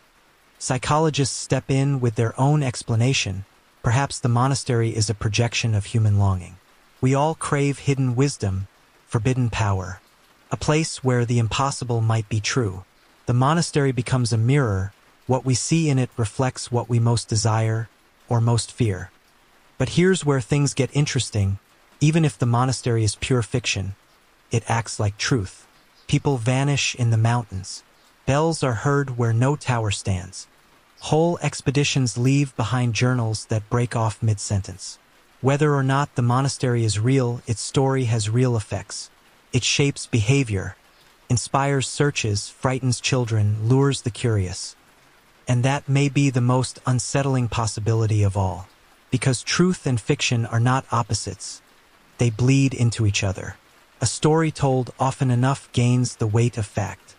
Psychologists step in with their own explanation. Perhaps the monastery is a projection of human longing. We all crave hidden wisdom, forbidden power, a place where the impossible might be true. The monastery becomes a mirror. What we see in it reflects what we most desire or most fear. But here's where things get interesting. Even if the monastery is pure fiction, it acts like truth. People vanish in the mountains. Bells are heard where no tower stands. Whole expeditions leave behind journals that break off mid-sentence. Whether or not the monastery is real, its story has real effects. It shapes behavior, inspires searches, frightens children, lures the curious. And that may be the most unsettling possibility of all. Because truth and fiction are not opposites. They bleed into each other. A story told often enough gains the weight of fact.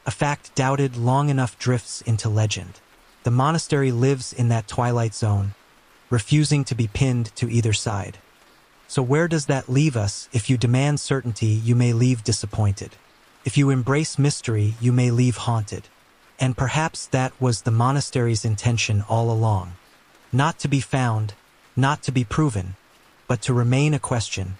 A fact doubted long enough drifts into legend. The monastery lives in that twilight zone, refusing to be pinned to either side. So where does that leave us? If you demand certainty, you may leave disappointed. If you embrace mystery, you may leave haunted. And perhaps that was the monastery's intention all along. Not to be found, not to be proven, but to remain a question,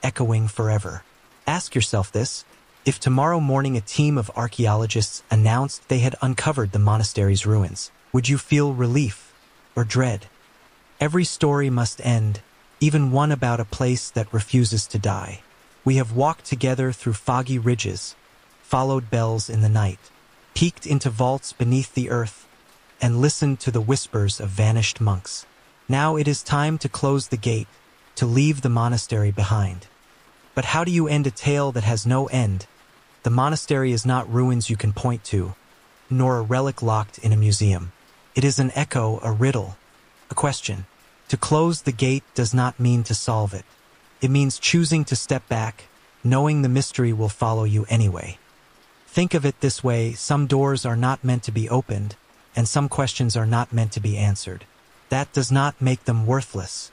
echoing forever. Ask yourself this: if tomorrow morning a team of archaeologists announced they had uncovered the monastery's ruins, would you feel relief or dread? Every story must end, even one about a place that refuses to die. We have walked together through foggy ridges, followed bells in the night, peeked into vaults beneath the earth, and listened to the whispers of vanished monks. Now it is time to close the gate, to leave the monastery behind. But how do you end a tale that has no end? The monastery is not ruins you can point to, nor a relic locked in a museum. It is an echo, a riddle, a question. To close the gate does not mean to solve it. It means choosing to step back, knowing the mystery will follow you anyway. Think of it this way: some doors are not meant to be opened, and some questions are not meant to be answered. That does not make them worthless.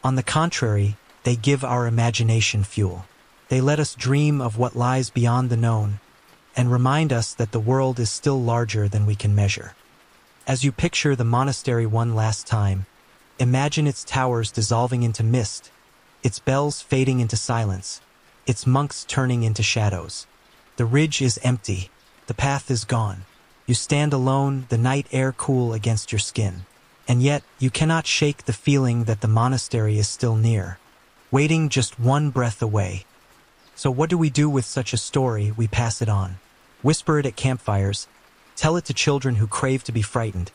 On the contrary, they give our imagination fuel. They let us dream of what lies beyond the known, and remind us that the world is still larger than we can measure. As you picture the monastery one last time, imagine its towers dissolving into mist, its bells fading into silence, its monks turning into shadows. The ridge is empty, the path is gone. You stand alone, the night air cool against your skin. And yet, you cannot shake the feeling that the monastery is still near, waiting just one breath away. So what do we do with such a story? We pass it on. Whisper it at campfires, tell it to children who crave to be frightened,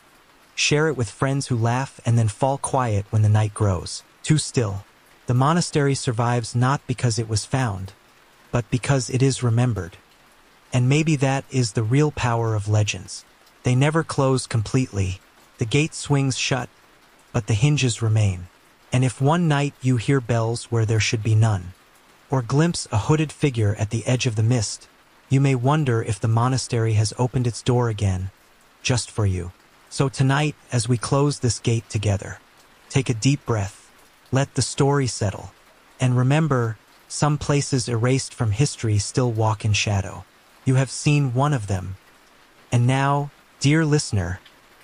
share it with friends who laugh, and then fall quiet when the night grows too still. The monastery survives not because it was found, but because it is remembered. And maybe that is the real power of legends. They never close completely. The gate swings shut, but the hinges remain. And if one night you hear bells where there should be none, or glimpse a hooded figure at the edge of the mist, you may wonder if the monastery has opened its door again, just for you. So tonight, as we close this gate together, take a deep breath, let the story settle, and remember, some places erased from history still walk in shadow. You have seen one of them. And now, dear listener,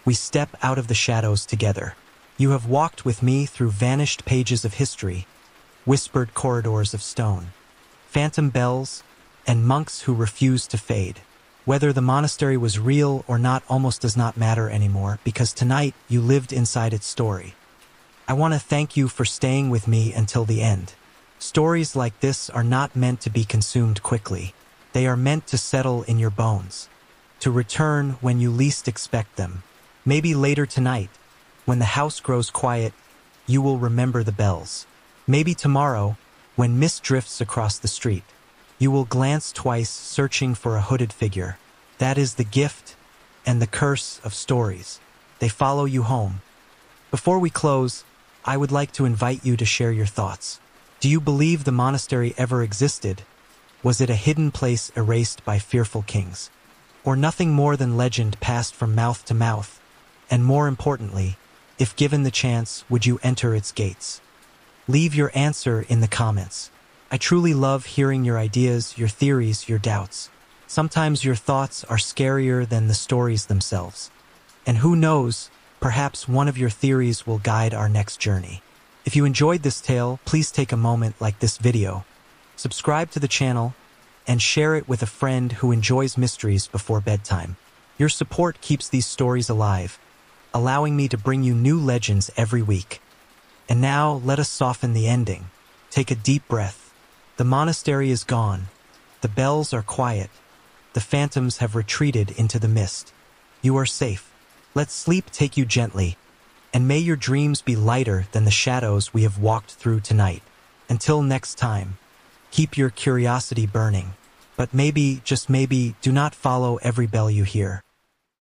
we step out of the shadows together. You have walked with me through vanished pages of history, whispered corridors of stone, phantom bells, and monks who refuse to fade. Whether the monastery was real or not almost does not matter anymore, because tonight you lived inside its story. I want to thank you for staying with me until the end. Stories like this are not meant to be consumed quickly. They are meant to settle in your bones, to return when you least expect them. Maybe later tonight, when the house grows quiet, you will remember the bells. Maybe tomorrow, when mist drifts across the street, you will glance twice, searching for a hooded figure. That is the gift and the curse of stories. They follow you home. Before we close, I would like to invite you to share your thoughts. Do you believe the monastery ever existed? Was it a hidden place erased by fearful kings? Or nothing more than legend passed from mouth to mouth? And more importantly, if given the chance, would you enter its gates? Leave your answer in the comments. I truly love hearing your ideas, your theories, your doubts. Sometimes your thoughts are scarier than the stories themselves. And who knows, Perhaps one of your theories will guide our next journey. If you enjoyed this tale, please take a moment like this video, subscribe to the channel, and share it with a friend who enjoys mysteries before bedtime. Your support keeps these stories alive, allowing me to bring you new legends every week. And now, let us soften the ending. Take a deep breath. The monastery is gone. The bells are quiet. The phantoms have retreated into the mist. You are safe. Let sleep take you gently, and may your dreams be lighter than the shadows we have walked through tonight. Until next time, keep your curiosity burning, but maybe, just maybe, do not follow every bell you hear.